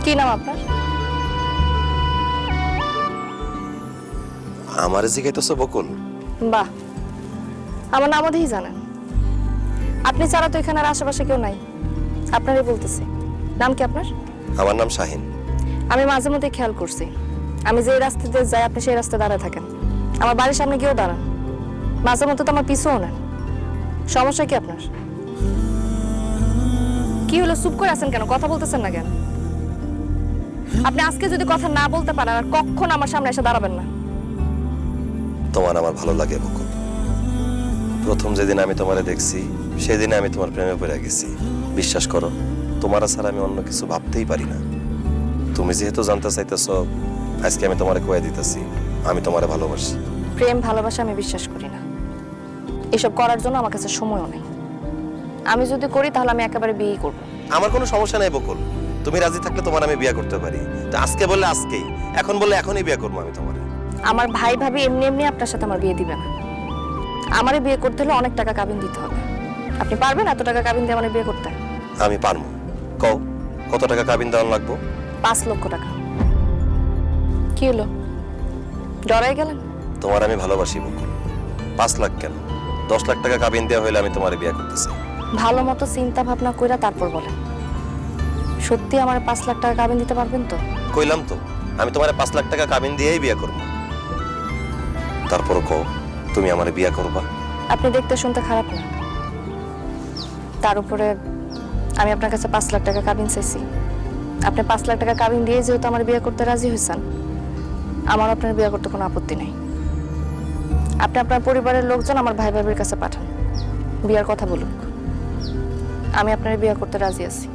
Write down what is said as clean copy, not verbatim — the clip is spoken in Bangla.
কি নাম আপনার? আমার জিজ্ঞাসা বকুল। বাহ, আমার নামও দিয়েই জানেন। আপনি ছাড়া তো এখানে আর আশেপাশে কেউ নাই। আপনারই বলতেছি। নাম কি আপনার? আমার নাম শাহিন। আমি মাঝে মধ্যে খেয়াল করছি, আমি যে রাস্তা দিয়ে যাই আপনি সেই রাস্তায় দাঁড়ায় থাকেন। আমার বাড়ির সামনে গিয়েও দাঁড়ান, মাঝে মধ্যে তো আমার পিছুও নেন। সমস্যা কি আপনার? কি হলো, চুপ করে আছেন কেন? কথা বলতেছেন না কেন? আপনি আজকে যদি কথা না বলতে পারেন আর কখন আমার সামনে এসে দাঁড়াবেন না। তোমার আমার ভালো লাগে বকুল। প্রথম যেদিন আমি তোমারে দেখছি সেদিনে আমি তোমার প্রেমে পড়ে গেছি। বিশ্বাস করো, তোমার ছাড়া আমি অন্য কিছু ভাবতেই পারি না। তুমি যেহেতু জানতে চাইতেছ, আজকে আমি তোমারে কয়ে দিতেছি, আমি তোমারে ভালোবাসি। প্রেম ভালোবাসা আমি বিশ্বাস করি না। এসব করার জন্য আমার কাছে সময়ও নেই। আমি যদি করি তাহলে আমি একেবারে বিয়েই করব। আমার কোনো সমস্যা নাই বকুল, তুমি রাজি থাকলে তোমার আমি বিয়ে করতে পারি। তো আজকে বললে আজকেই, এখন বললে এখনই বিয়ে করবো আমি তোমারে। আমার ভাই ভাবি এমনি এমনি আপনার সাথে আমার বিয়ে দিবে না। আমারে বিয়ে করতে হলে অনেক টাকা কাবিন দিতে হবে। আপনি পারবেন এত টাকা কাবিন দিয়ে আমার বিয়ে করতে? আমি পারবো। কও, কত টাকা কাবিন দেওয়ার লাগবো? 5 লক্ষ টাকা। কি হলো, ডরাই গেলেন? তোমার আমি ভালোবাসি বকুল। 5 লাখ কেন, 10 লাখ টাকা কাবিন দেওয়া হইলে আমি তোমার বিয়ে করতেছি। ভালো মতো চিন্তা ভাবনা কইরা তারপর বলেন, সত্যি আমার 5 লাখ টাকা কাবিন দিতে পারবেন তো? কইলাম তো, আমি তোমার 5 লাখ টাকা কাবিন দিয়েই বিয়ে করবো। তারপর কও, তুমি আমার বিয়ে করবা? আপনি দেখতে শুনতে খারাপ না, তার উপরে আমি আপনার কাছে 5 লাখ টাকা কাবিন চাইছি। আপনি 5 লাখ টাকা কাবিন দিয়ে যেহেতু আমার বিয়ে করতে রাজি হয়েছেন, আমার আপনার বিয়ে করতে কোনো আপত্তি নেই। আপনি আপনার পরিবারের লোকজন আমার ভাই ভাবির কাছে পাঠান, বিয়ার কথা বলুক। আমি আপনার বিয়ে করতে রাজি আছি।